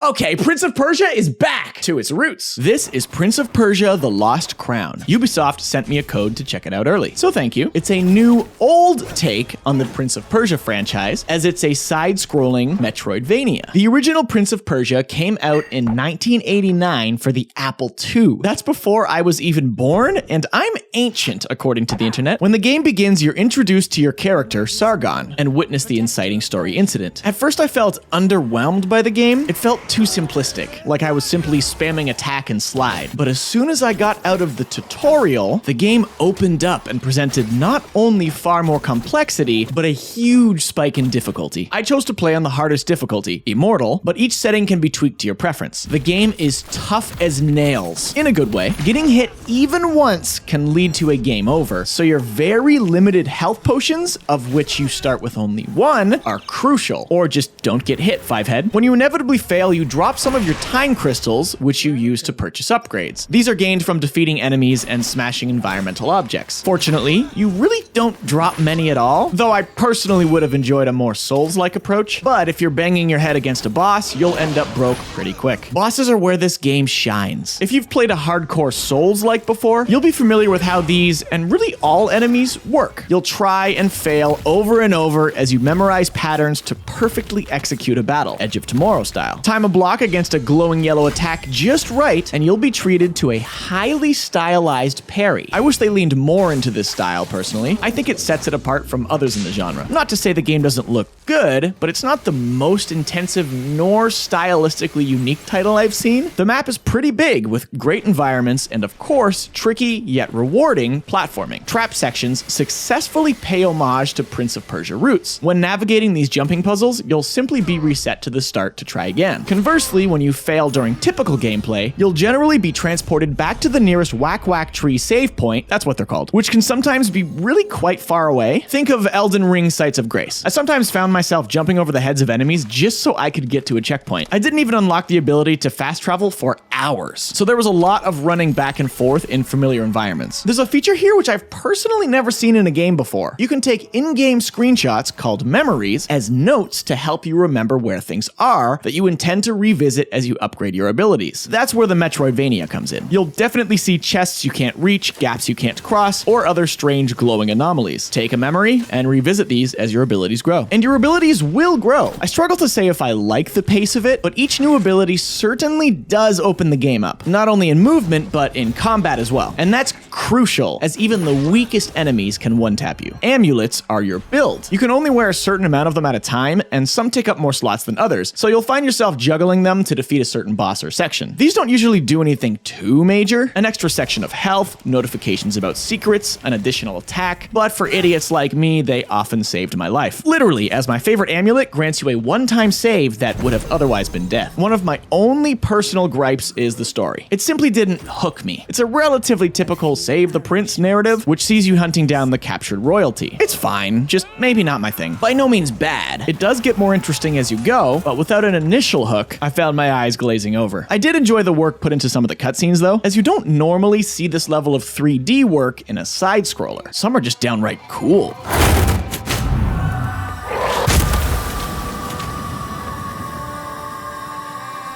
Okay, Prince of Persia is back to its roots. This is Prince of Persia: The Lost Crown. Ubisoft sent me a code to check it out early, so thank you. It's a new, old take on the Prince of Persia franchise, as it's a side-scrolling metroidvania. The original Prince of Persia came out in 1989 for the Apple II. That's before I was even born, and I'm ancient, according to the internet. When the game begins, you're introduced to your character, Sargon, and witness the inciting story incident. At first, I felt underwhelmed by the game. It felt too simplistic, like I was simply spamming attack and slide. But as soon as I got out of the tutorial, the game opened up and presented not only far more complexity, but a huge spike in difficulty. I chose to play on the hardest difficulty, Immortal, but each setting can be tweaked to your preference. The game is tough as nails, in a good way. Getting hit even once can lead to a game over, so your very limited health potions, of which you start with only one, are crucial. Or just don't get hit, Fivehead. When you inevitably fail, you drop some of your time crystals, which you use to purchase upgrades. These are gained from defeating enemies and smashing environmental objects. Fortunately, you really don't drop many at all, though I personally would have enjoyed a more Souls-like approach. But if you're banging your head against a boss, you'll end up broke pretty quick. Bosses are where this game shines. If you've played a hardcore Souls-like before, you'll be familiar with how these, and really all enemies, work. You'll try and fail over and over as you memorize patterns to perfectly execute a battle, Edge of Tomorrow style. Time a block against a glowing yellow attack just right, and you'll be treated to a highly stylized parry. I wish they leaned more into this style, personally. I think it sets it apart from others in the genre. Not to say the game doesn't look good, but it's not the most intensive nor stylistically unique title I've seen. The map is pretty big, with great environments and, of course, tricky yet rewarding platforming. Trap sections successfully pay homage to Prince of Persia roots. When navigating these jumping puzzles, you'll simply be reset to the start to try again. Conversely, when you fail during typical gameplay, you'll generally be transported back to the nearest whack tree save point, that's what they're called, which can sometimes be really quite far away. Think of Elden Ring Sites of Grace. I sometimes found myself jumping over the heads of enemies just so I could get to a checkpoint. I didn't even unlock the ability to fast travel for hours, so there was a lot of running back and forth in familiar environments. There's a feature here which I've personally never seen in a game before. You can take in-game screenshots, called memories, as notes to help you remember where things are that you intend to revisit as you upgrade your abilities. That's where the metroidvania comes in. You'll definitely see chests you can't reach, gaps you can't cross, or other strange glowing anomalies. Take a memory and revisit these as your abilities grow. And your abilities will grow. I struggle to say if I like the pace of it, but each new ability certainly does open the game up, not only in movement, but in combat as well. And that's crucial, as even the weakest enemies can one-tap you. Amulets are your build. You can only wear a certain amount of them at a time, and some take up more slots than others, so you'll find yourself juggling them to defeat a certain boss or section. These don't usually do anything too major, an extra section of health, notifications about secrets, an additional attack, but for idiots like me, they often saved my life. Literally, as my favorite amulet grants you a one-time save that would have otherwise been death. One of my only personal gripes is the story. It simply didn't hook me. It's a relatively typical save the prince narrative, which sees you hunting down the captured royalty. It's fine, just maybe not my thing. By no means bad. It does get more interesting as you go, but without an initial hook, I found my eyes glazing over. I did enjoy the work put into some of the cutscenes though, as you don't normally see this level of 3D work in a side-scroller. Some are just downright cool.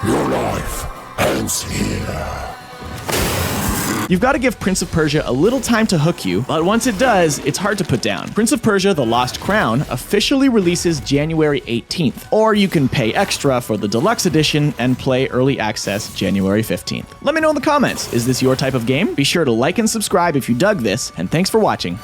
Your life ends here. You've got to give Prince of Persia a little time to hook you, but once it does, it's hard to put down. Prince of Persia: The Lost Crown officially releases January 18th, or you can pay extra for the deluxe edition and play early access January 15th. Let me know in the comments, is this your type of game? Be sure to like and subscribe if you dug this, and thanks for watching.